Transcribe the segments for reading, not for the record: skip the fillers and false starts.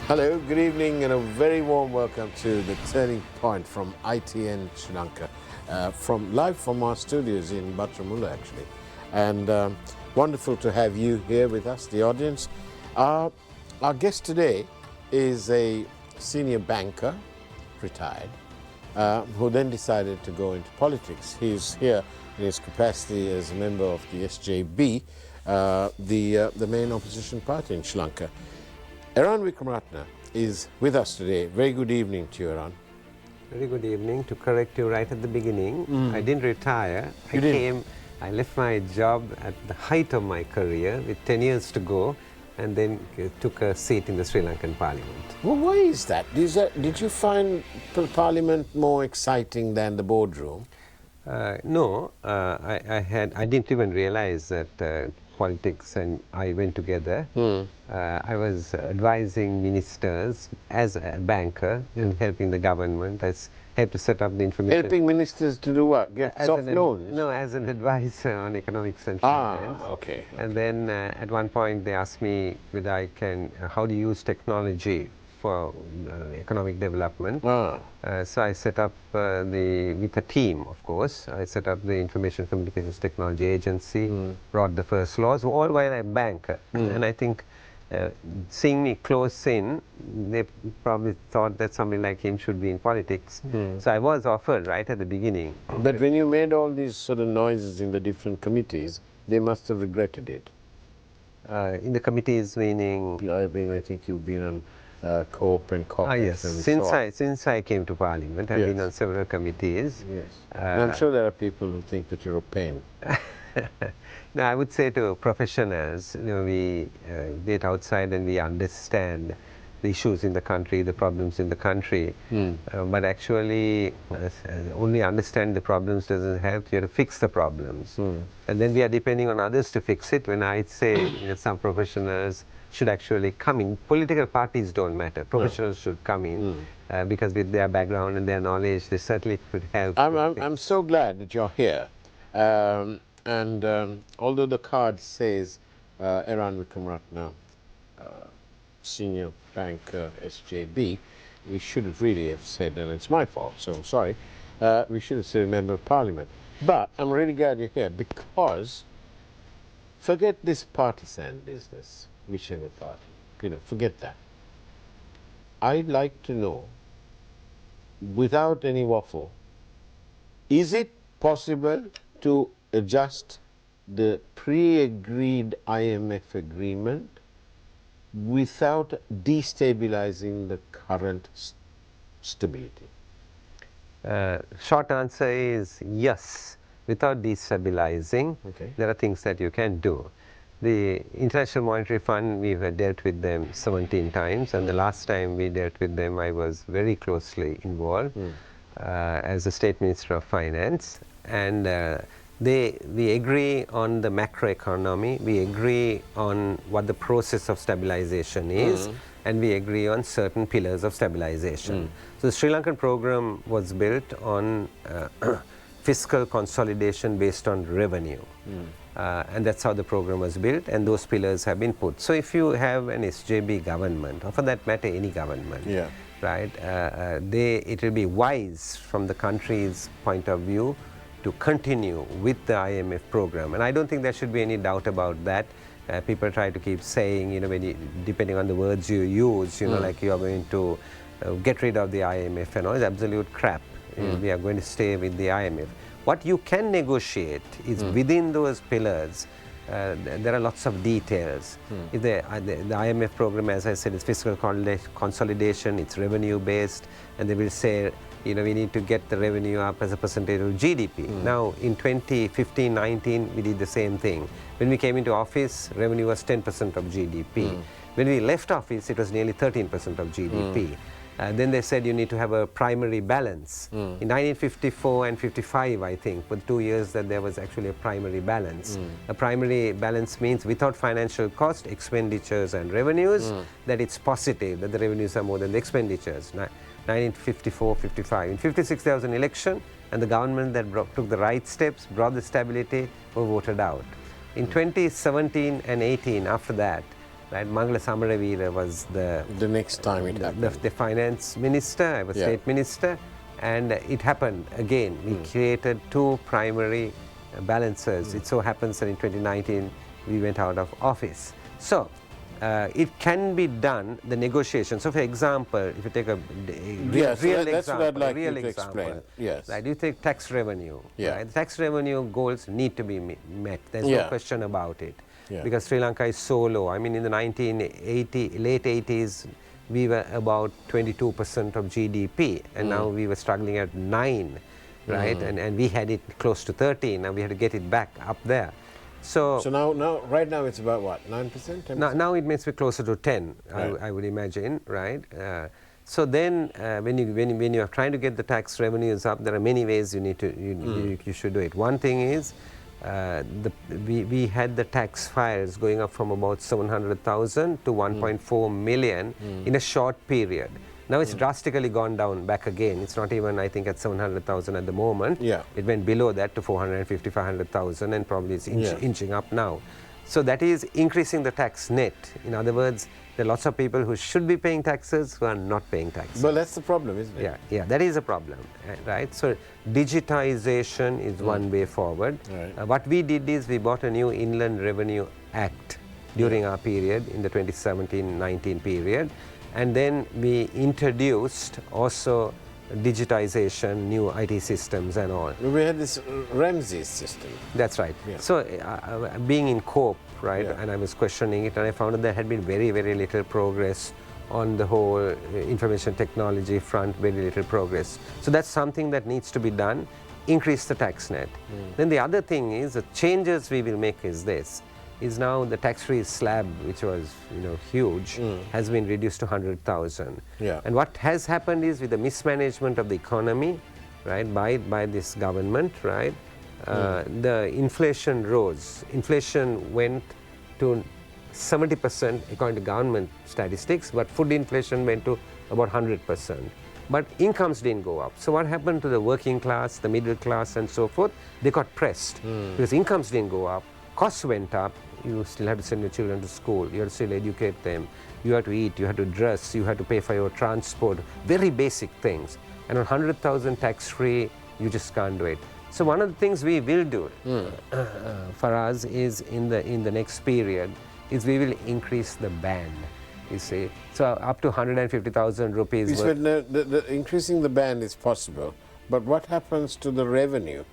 Hello, good evening and a very warm welcome to The Turning Point from ITN Sri Lanka. Live from our studios in Battramula actually. And wonderful to have you here with us, the audience. Our guest today is a senior banker, retired, who then decided to go into politics. He's here in his capacity as a member of the SJB, the main opposition party in Sri Lanka. Eran Wickramaratne is with us today. Very good evening to you, Eran. Very good evening. To correct you right at the beginning, I didn't retire. I left my job at the height of my career with 10 years to go, and then took a seat in the Sri Lankan Parliament. Well, why is that? Did you find Parliament more exciting than the boardroom? No, I didn't even realize that politics and I went together. I was advising ministers as a banker and helping the government. I helped to set up the information. Helping ministers to do what? Get soft loans? No, as an advisor on economics and finance. Okay. And then at one point they asked me whether I can, how do you use technology for economic development. So I set up with a team, of course, I set up the Information Communications Technology Agency, brought the first laws, all while I'm a banker. And I think seeing me close in, they probably thought that somebody like him should be in politics. So I was offered right at the beginning. But when you made all these sort of noises in the different committees, they must have regretted it. In the committees, meaning? I think you've been on COPE and COP. Yes. Since I came to Parliament, I've been on several committees. Yes. And I'm sure there are people who think that you're a pain. No, I would say to professionals, we get outside and we understand the issues in the country, the problems in the country. But actually, only understand the problems doesn't help. You have to fix the problems. And then we are depending on others to fix it. When I say some professionals should actually come in. Political parties don't matter. Professionals should come in because with their background and their knowledge, they certainly could help. I'm so glad that you're here. Although the card says Eran Wickramaratne, senior banker, SJB, we should have really have said, and it's my fault, so I'm sorry, we should have said member of parliament. But I'm really glad you're here because forget this partisan business, whichever party, forget that. I'd like to know, without any waffle, is it possible to adjust the pre-agreed IMF agreement without destabilizing the current stability? Short answer is yes. Without destabilizing, there are things that you can do. The International Monetary Fund, we've dealt with them 17 times, and the last time we dealt with them, I was very closely involved as the State Minister of Finance. And we agree on the macroeconomy, we agree on what the process of stabilization is, and we agree on certain pillars of stabilization. So the Sri Lankan program was built on fiscal consolidation based on revenue. And that's how the program was built, and those pillars have been put. So if you have an SJB government, or for that matter any government, right, it will be wise from the country's point of view to continue with the IMF program. And I don't think there should be any doubt about that. People try to keep saying, depending on the words you use, like you are going to get rid of the IMF and all, it's absolute crap. We are going to stay with the IMF. What you can negotiate is within those pillars, there are lots of details. If the IMF program, as I said, is fiscal consolidation, it's revenue based, and they will say, we need to get the revenue up as a percentage of GDP. Now, in 2015-19, we did the same thing. When we came into office, revenue was 10% of GDP. When we left office, it was nearly 13% of GDP. Then they said you need to have a primary balance. In 1954 and 55, I think, for 2 years that there was actually a primary balance. A primary balance means without financial cost, expenditures and revenues, that it's positive, that the revenues are more than the expenditures. 1954-55. In 56 there was an election, and the government that took the right steps, brought the stability, were voted out. In 2017 and 18, after that, right? Mangala Samaravira was the next time it happened. The finance minister, I was state minister, and it happened again. We created two primary balancers. It so happens that in 2019 we went out of office. So it can be done, the negotiation. So for example, if you take a real that's example, what I'd like real you to example, explain. Yes. right? You take tax revenue, Yeah. right? The tax revenue goals need to be met. There's no question about it. Because Sri Lanka is so low. I mean, in the late 80s, we were about 22% of GDP, and now we were struggling at 9, right? And we had it close to 13, and we had to get it back up there. So now, right now it's about what, 9%? 10%? Now it makes me closer to 10, right. I would imagine, right? So then, when you are trying to get the tax revenues up, there are many ways you need to you should do it. One thing is, we had the tax files going up from about 700,000 to 1.4 million in a short period. Now it's drastically gone down back again. It's not even, I think, at 700,000 at the moment. It went below that to 450, 500,000, and probably it's inching up now. So that is increasing the tax net. In other words, there are lots of people who should be paying taxes who are not paying taxes. But that's the problem, isn't it? Yeah, that is a problem, right? So digitization is one way forward. What we did is we bought a new Inland Revenue Act during our period, in the 2017-19 period. And then we introduced also digitization, new IT systems and all. We had this Ramsey system. That's right. So being in COPE, right, and I was questioning it, and I found that there had been very, very little progress on the whole information technology front, very little progress. So that's something that needs to be done, increase the tax net. Then the other thing is, the changes we will make is this. Is now the tax-free slab, which was huge, has been reduced to 100,000. And what has happened is, with the mismanagement of the economy, right, by this government, right, the inflation rose. Inflation went to 70% according to government statistics, but food inflation went to about 100%. But incomes didn't go up. So what happened to the working class, the middle class, and so forth? They got pressed because incomes didn't go up. Costs went up. You still have to send your children to school. You have to still educate them. You have to eat. You have to dress. You have to pay for your transport. Very basic things. And on 100,000 tax-free, you just can't do it. So one of the things we will do for us is in the next period is we will increase the band. You see, so up to 150,000 rupees. You said the increasing the band is possible, but what happens to the revenue?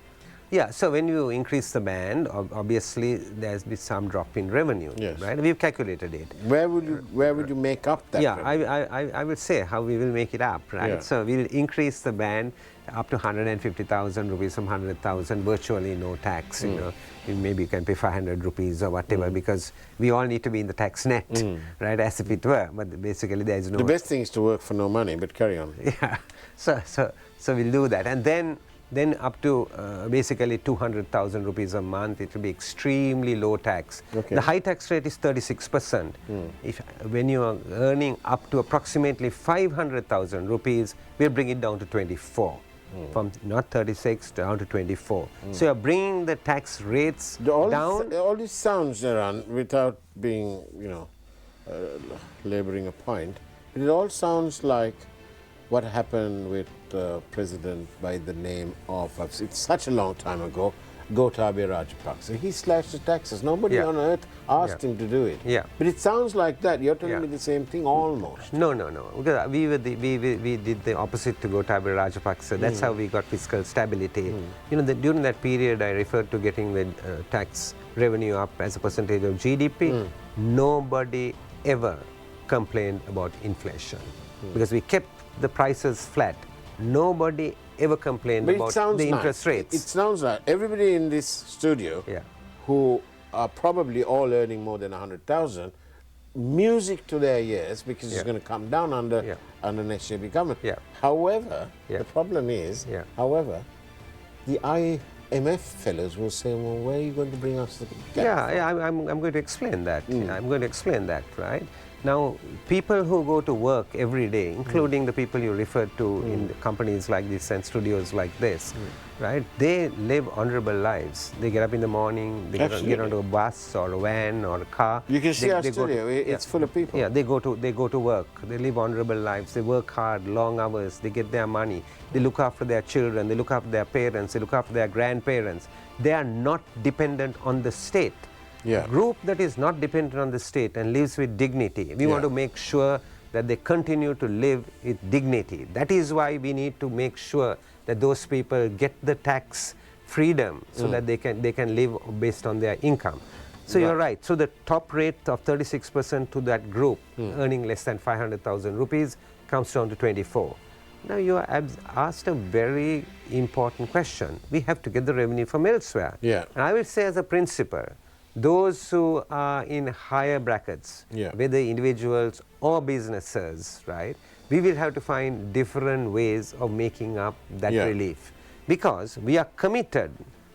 Yeah, so when you increase the band, obviously there's been some drop in revenue, right? We've calculated it. Where would you make up that? Yeah, I would say how we will make it up, right? So we'll increase the band up to 150,000 rupees from 100,000, virtually no tax. Maybe you can pay 500 rupees or whatever, because we all need to be in the tax net, right? As if it were, but basically there is no. The best thing is to work for no money, but carry on. Yeah, so we'll do that, and then up to basically 200,000 rupees a month, it will be extremely low tax. The high tax rate is 36%. When you are earning up to approximately 500,000 rupees, we'll bring it down to 24. From not 36 down to 24. So you're bringing the tax rates down. All this sounds, Eran, without being, laboring a point, it all sounds like what happened with the president by the name of, it's such a long time ago, Gotabaya Rajapaksa. He slashed the taxes. Nobody on earth asked him to do it. But it sounds like that. You're telling me the same thing almost. No. Because we did the opposite to Gotabaya Rajapaksa. That's how we got fiscal stability. During that period, I referred to getting the tax revenue up as a percentage of GDP. Nobody ever complained about inflation because we kept the prices flat. Nobody ever complained about the interest rates. It sounds like everybody in this studio who are probably all earning more than 100,000, music to their ears, because it's going to come down under next year government. However, the problem is, the IMF fellows will say, well, where are you going to bring us the gap from? I'm going to explain that. I'm going to explain that, right? Now, people who go to work every day, including the people you referred to in the companies like this and studios like this, right? They live honorable lives. They get up in the morning, they get onto a bus or a van or a car. You can see they, our they studio, it's full of people. Yeah, they go to work. They live honorable lives. They work hard, long hours. They get their money. They look after their children. They look after their parents. They look after their grandparents. They are not dependent on the state. Yeah. Group that is not dependent on the state and lives with dignity. We want to make sure that they continue to live with dignity. That is why we need to make sure that those people get the tax freedom so that they can live based on their income. So you're right. So the top rate of 36% to that group earning less than 500,000 rupees comes down to 24. Now you are asked a very important question. We have to get the revenue from elsewhere. Yeah. And I will say as a principle, those who are in higher brackets, whether individuals or businesses, right, we will have to find different ways of making up that relief. Because we are committed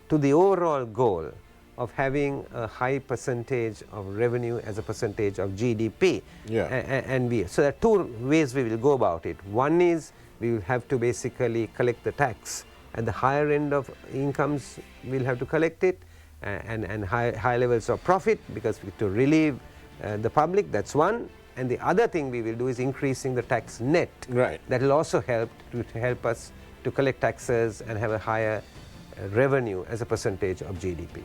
to the overall goal of having a high percentage of revenue as a percentage of GDP. So there are two ways we will go about it. One is we will have to basically collect the tax at the higher end of incomes. We'll have to collect it. And high levels of profit, because to relieve the public, that's one. And the other thing we will do is increasing the tax net. Right. That will also help to help us to collect taxes and have a higher revenue as a percentage of GDP.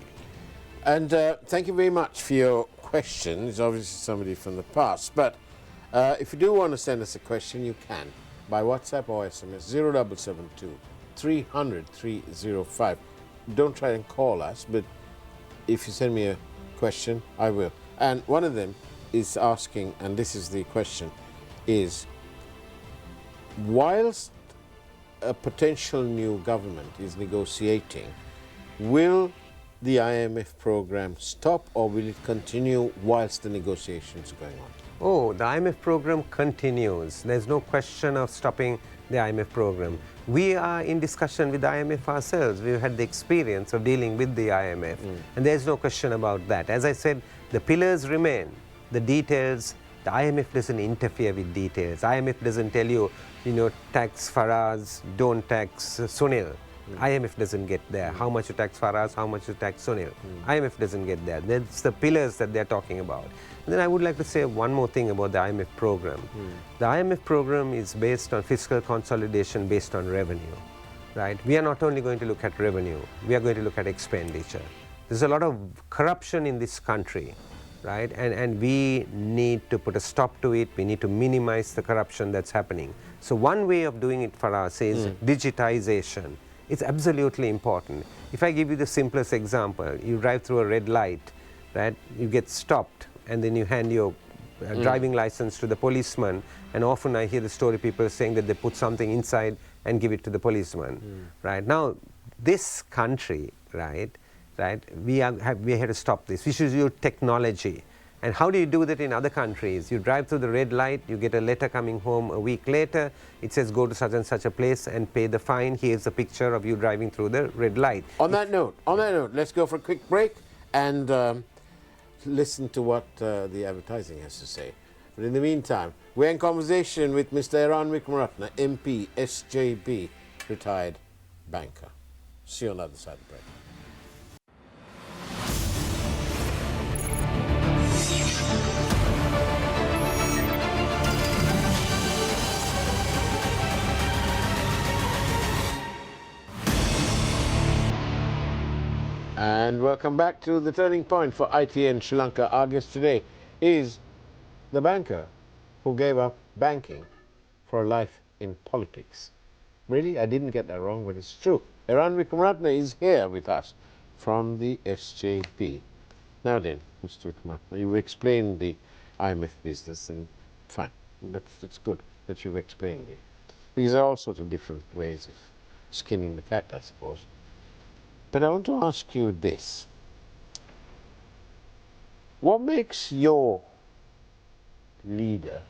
And thank you very much for your question. It's obviously somebody from the past, but if you do want to send us a question, you can by WhatsApp or SMS 0772 300 305. Don't try and call us, but if you send me a question, I will. And one of them is asking, and this is the question, is whilst a potential new government is negotiating, will the IMF program stop or will it continue whilst the negotiations are going on? Oh, the IMF program continues. There's no question of stopping the IMF program. We are in discussion with the IMF ourselves. We've had the experience of dealing with the IMF, and there's no question about that. As I said, the pillars remain. The details, the IMF doesn't interfere with details. IMF doesn't tell you, tax Faraz, don't tax Sunil. IMF doesn't get there. How much you tax Faraz, how much you tax Sunil. IMF doesn't get there. That's the pillars that they're talking about. And then I would like to say one more thing about the IMF program. The IMF program is based on fiscal consolidation based on revenue, right? We are not only going to look at revenue, we are going to look at expenditure. There's a lot of corruption in this country, right? And we need to put a stop to it. We need to minimize the corruption that's happening. So one way of doing it for us is digitization. It's absolutely important. If I give you the simplest example, you drive through a red light, right? You get stopped, and then you hand your driving license to the policeman, and often I hear the story people saying that they put something inside and give it to the policeman, right? Now, this country, right, we had to stop this. We should use technology. And how do you do that in other countries? You drive through the red light, you get a letter coming home a week later. It says go to such and such a place and pay the fine. Here's a picture of you driving through the red light. On that note, let's go for a quick break and listen to what the advertising has to say. But in the meantime, we're in conversation with Mr. Eran Wickramaratne, MP, SJB, retired banker. See you on the other side of the break. And welcome back to the turning point for ITN Sri Lanka. Our guest today is the banker who gave up banking for a life in politics. Really? I didn't get that wrong, but it's true. Eran Wickramaratne is here with us from the SJB. Now then, Mr. Wickramaratne, you've explained the IMF business, and fine. That's good that you've explained it. These are all sorts of different ways of skinning the cat, I suppose. But I want to ask you this. What makes your leader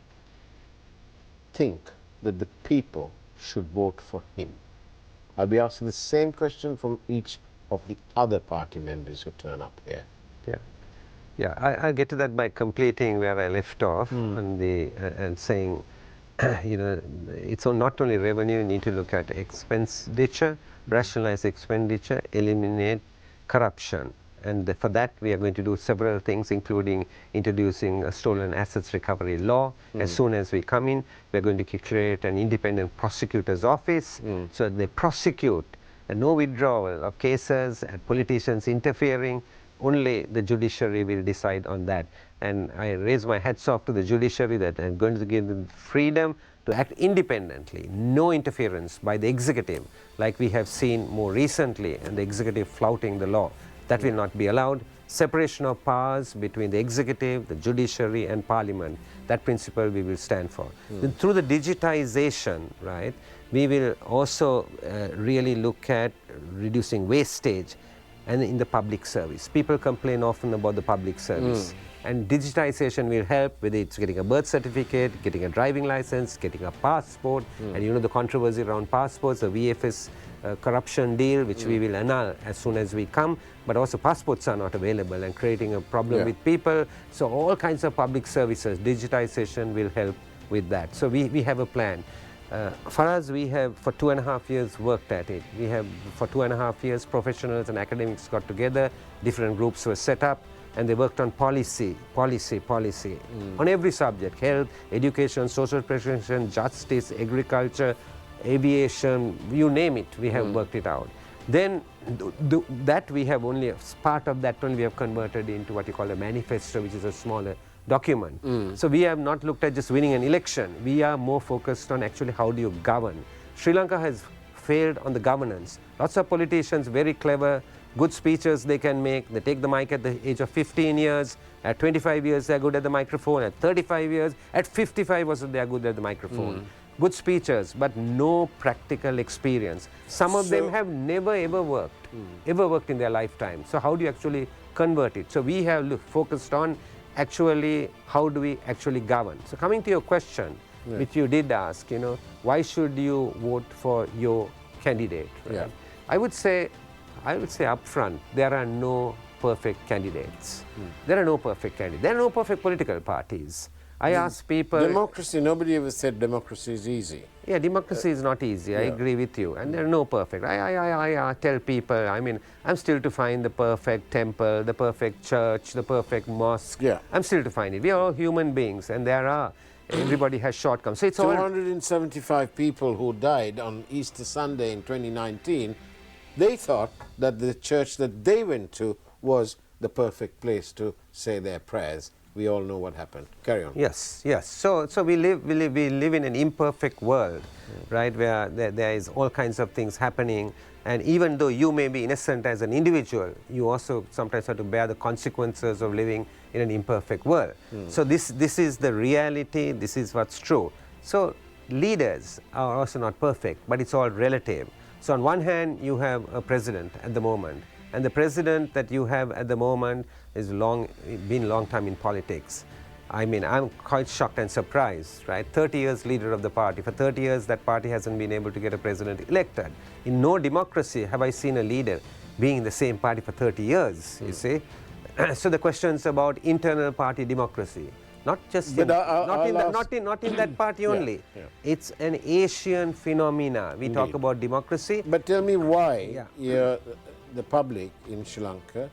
think that the people should vote for him? I'll be asking the same question from each of the other party members who turn up here. Yeah. Yeah, I'll get to that by completing where I left off on the and saying, you know, it's not only revenue. You need to look at expenditure, rationalize expenditure, eliminate corruption, and for that we are going to do several things, including introducing a stolen assets recovery law. As soon as we come in, we are going to create an independent prosecutor's office, so they prosecute. And no withdrawal of cases and politicians interfering. Only the judiciary will decide on that. And I raise my hats off to the judiciary that I'm going to give them freedom to act independently, no interference by the executive, like we have seen more recently, and the executive flouting the law. That will not be allowed. Separation of powers between the executive, the judiciary, and parliament. That principle we will stand for. Then through the digitization, right, we will also really look at reducing wastage and in the public service. People complain often about the public service. And digitization will help, whether it's getting a birth certificate, getting a driving license, getting a passport, and you know the controversy around passports, the VFS corruption deal, which we will annul as soon as we come, but also passports are not available and creating a problem with people. So all kinds of public services, digitization will help with that. So we have a plan. For us, we have for 2.5 years worked at it. We have for 2.5 years professionals and academics got together, different groups were set up, and they worked on policy on every subject: health, education, social protection, justice, agriculture, aviation, you name it, we have worked it out. Then that we have only, as part of that one we have converted into what you call a manifesto, which is a smaller document. So we have not looked at just winning an election. We are more focused on actually how do you govern. Sri Lanka has failed on the governance. Lots of politicians, very clever, good speeches they can make. They take the mic at the age of 15 years. At 25 years, they are good at the microphone. At 35 years, at 55 also they are good at the microphone. Good speeches, but no practical experience. Some of them have never ever worked in their lifetime. So how do you actually convert it? So we have focused on actually how do we actually govern. So coming to your question, which you did ask, you know, why should you vote for your candidate? Right? I would say upfront, there are no perfect candidates. There are no perfect candidates. There are no perfect political parties. I ask people... Democracy, nobody ever said democracy is easy. Yeah, democracy is not easy. I agree with you. And there are no perfect. I tell people, I mean, I'm still to find the perfect temple, the perfect church, the perfect mosque. I'm still to find it. We are all human beings, and there are... Everybody has shortcomings. So it's 275 people who died on Easter Sunday in 2019, they thought that the church that they went to was the perfect place to say their prayers. We all know what happened. Carry on. Yes, yes. So we live in an imperfect world, right, where there is all kinds of things happening, and even though you may be innocent as an individual, you also sometimes have to bear the consequences of living in an imperfect world. So this is the reality. This is what's true. So leaders are also not perfect, but it's all relative. So on one hand, you have a president at the moment, and the president that you have at the moment is been long time in politics. I mean, I'm quite shocked and surprised, right? 30 years leader of the party. For 30 years, that party hasn't been able to get a president elected. In no democracy have I seen a leader being in the same party for 30 years, you see. So the questions about internal party democracy, not just in, not in that party only. It's an Asian phenomena. We talk about democracy. But tell me why the public in Sri Lanka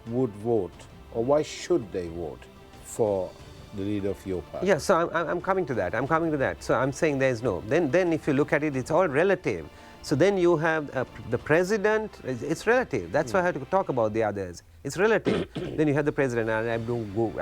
would vote, or why should they vote for the leader of your party? Yeah, so I'm coming to that. I'm coming to that. So I'm saying there is no. Then if you look at it, it's all relative. So then you have the president. It's relative. That's why I have to talk about the others. It's relative. Then you have the president, and I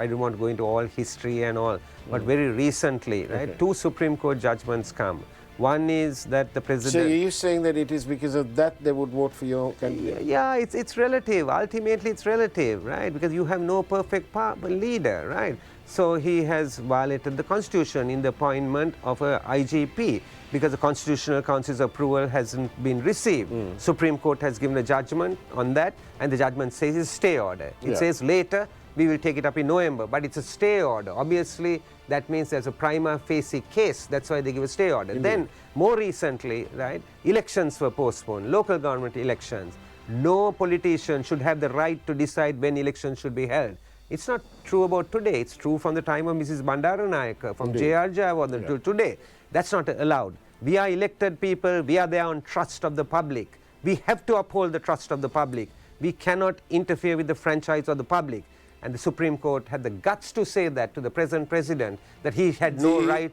don't want to go into all history and all. But very recently, right, 2 Supreme Court judgments come. One is that the president... So are you saying that it is because of that they would vote for your candidate? Yeah, it's relative. Ultimately, it's relative, right? Because you have no perfect leader, right? So he has violated the Constitution in the appointment of a IGP because the Constitutional Council's approval hasn't been received. Supreme Court has given a judgment on that, and the judgment says it's a stay order. It says later we will take it up in November, but it's a stay order. Obviously, that means there's a prima facie case. That's why they give a stay order. Then, more recently, right, elections were postponed, local government elections. No politician should have the right to decide when elections should be held. It's not true about today. It's true from the time of Mrs. Bandaranaike, from J.R. Jayawardene to today. That's not allowed. We are elected people. We are there on trust of the public. We have to uphold the trust of the public. We cannot interfere with the franchise of the public. And the Supreme Court had the guts to say that to the present president, that he had no right,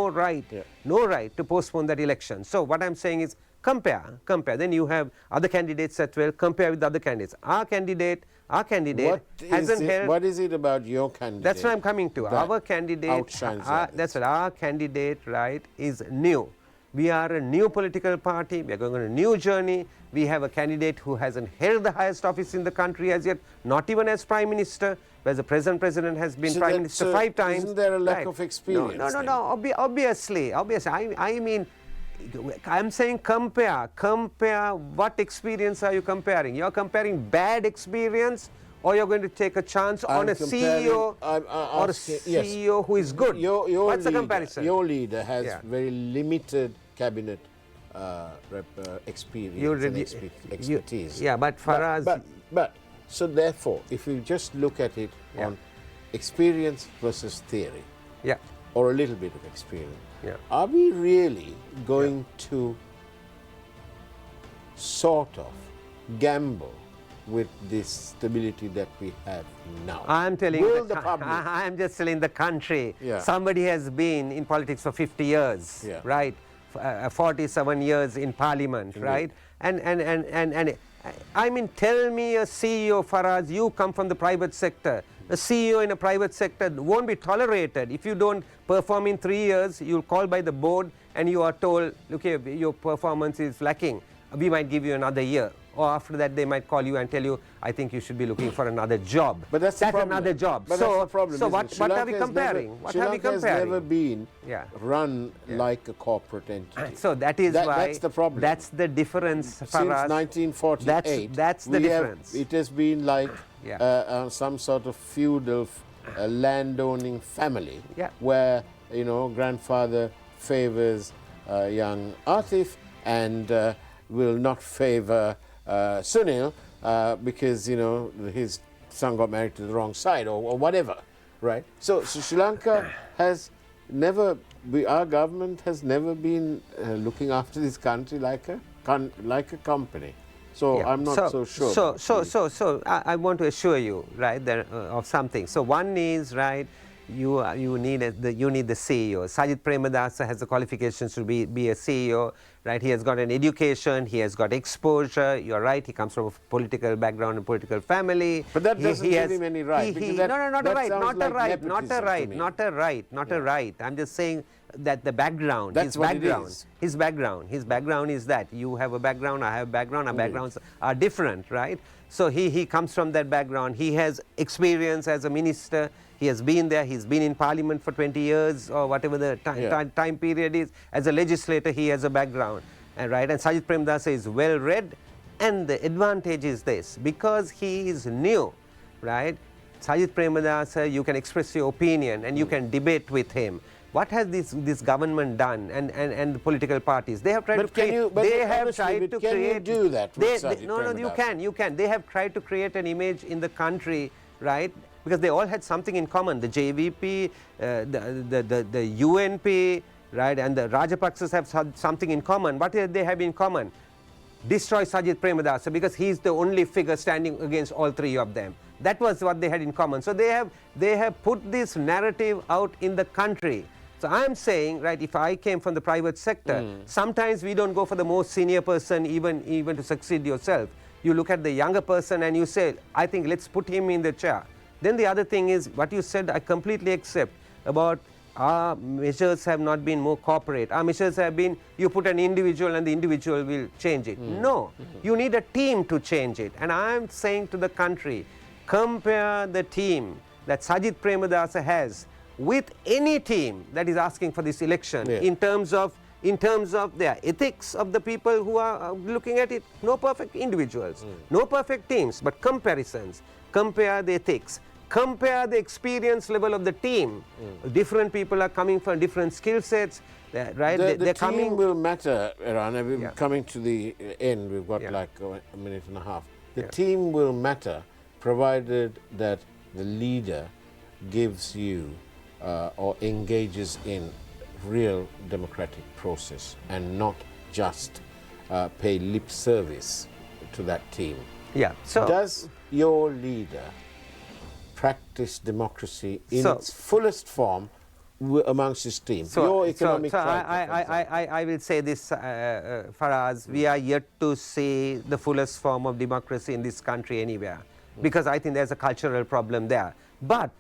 no right to postpone that election. So what I'm saying is compare. Then you have other candidates as well, compare with the other candidates. Our candidate hasn't held... What is it about your candidate? That's what I'm coming to. Our candidate, that's what our candidate, right, is new. We are a new political party. We are going on a new journey. We have a candidate who hasn't held the highest office in the country as yet, not even as Prime Minister, whereas the present president has been Prime Minister 5 times. Isn't there a lack of experience? No. Obviously. I mean, I'm saying compare. What experience are you comparing? You're comparing bad experience, or you're going to take a chance on a CEO or a CEO who is good. What's the comparison? Your leader has very limited cabinet experience and expertise. But Faraz... But so therefore, if you just look at it on experience versus theory, or a little bit of experience, are we really going to sort of gamble with this stability that we have now? I'm telling you, I'm just telling the country. Somebody has been in politics for 50 years, right? 47 years in Parliament, right? And I mean, tell me a CEO, Faraz, you come from the private sector. A CEO in a private sector won't be tolerated. If you don't perform in 3 years, you'll call by the board and you are told, look here, your performance is lacking. We might give you another year. Or after that, they might call you and tell you, I think you should be looking for another job. But that's the problem. Another job. But that's the problem. So what are we comparing? Sri Lanka has never been run like a corporate entity. So that is why. That's the problem. That's the difference, Faraz. Since 1948, that's the difference. It has been like some sort of feudal landowning family, where grandfather favors young Atif and will not favor Sunil because his son got married to the wrong side or whatever, right? So Sri Lanka has never, our government has never been looking after this country like a company. So I'm not so sure. So I want to assure you, right, of something. So one is, right, you need the CEO. Sajid Premadasa has the qualifications to be a CEO, right? He has got an education, he has got exposure. You're right. He comes from a political background and political family. But that doesn't give him any right. Not a right. I'm just saying that the background. That's what it is. His background is that you have a background, I have a background. Our backgrounds are different, right? So he comes from that background. He has experience as a minister. He has been there. He's been in Parliament for 20 years or whatever the time period is. As a legislator, he has a background, right? And Sajid Premadasa is well read. And the advantage is this, because he is new, right? Sajid Premadasa, you can express your opinion and you can debate with him. What has this government done and the political parties? They have tried to create. Can you do that? You can. They have tried to create an image in the country, right? Because they all had something in common. The JVP, the UNP, right, and the Rajapaksas have something in common. What do they have in common? Destroy Sajid Premadasa, because he's the only figure standing against all three of them. That was what they had in common. So they have put this narrative out in the country. So I'm saying, right, if I came from the private sector, sometimes we don't go for the most senior person even to succeed yourself. You look at the younger person and you say, I think let's put him in the chair. Then the other thing is, what you said, I completely accept about our measures have not been more corporate. Our measures have been, you put an individual and the individual will change it. No, you need a team to change it. And I'm saying to the country, compare the team that Sajid Premadasa has with any team that is asking for this election in terms of their ethics of the people who are looking at it. No perfect individuals, no perfect teams, but comparisons. Compare the ethics, compare the experience level of the team. Different people are coming from different skill sets, right? The team will matter, Eran. We're coming to the end. We've got like a minute and a half. The team will matter provided that the leader gives you or engages in real democratic process and not just pay lip service to that team. Yeah. So does your leader practice democracy in its fullest form amongst his team? Your economic I will say this, Faraz, we are yet to see the fullest form of democracy in this country anywhere, because I think there's a cultural problem there. But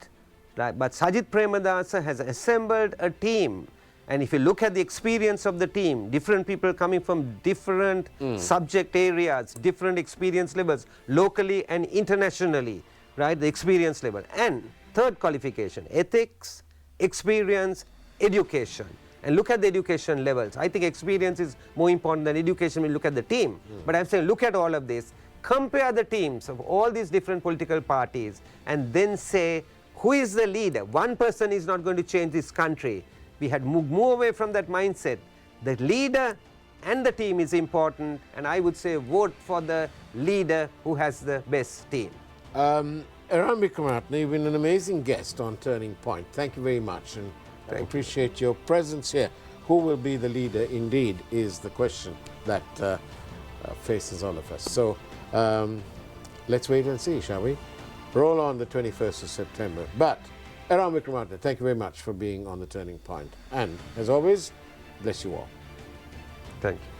Sajid Premadasa has assembled a team, and if you look at the experience of the team, different people coming from different subject areas, different experience levels, locally and internationally, right, the experience level. And third qualification, ethics, experience, education. And look at the education levels. I think experience is more important than education when you look at the team. But I'm saying look at all of this, compare the teams of all these different political parties, and then say, who is the leader? One person is not going to change this country. We had moved away from that mindset. The leader and the team is important, and I would say vote for the leader who has the best team. Eran Wickramaratne, you've been an amazing guest on Turning Point. Thank you very much, and I appreciate your presence here. Who will be the leader, indeed, is the question that faces all of us. So let's wait and see, shall we? Roll on the 21st of September. But Eran Wickramaratne, thank you very much for being on the Turning Point. And as always, bless you all. Thank you.